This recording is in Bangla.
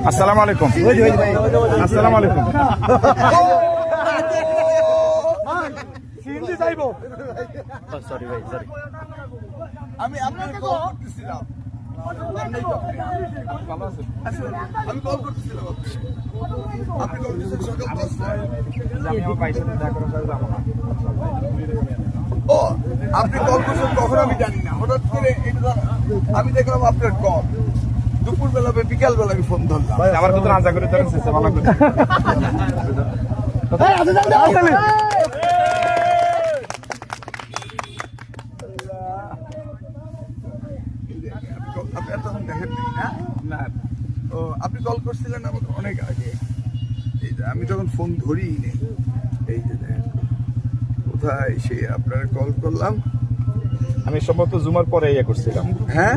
আসসালামু আলাইকুম। আসসালামু আলাইকুম। সরি ভাই, সরি। আমি আপনাকে কল করতেছিলাম। আমি কল করতেছিলাম। আপনি কল করতেছেন সকাল 10টায়। ও আপনি কল করছেন কখন আমি জানি না, হঠাৎ করে আমি দেখলাম আপনার কল। দুপুরবেলা বিকালবেলা আমি ফোন ধরলাম। আমার কথা রাজা করে ধরেন ভালো করে। আপনি তখন দেখেন না? ও আপনি কল করছিলেন আমাকে অনেক আগে। এই যে আমি তখন ফোন ধরি নেই। এই যে কোথায় সে আপনার কল করলাম। আমি সম্ভবত জুমার পরে ইয়ে করছিলাম। হ্যাঁ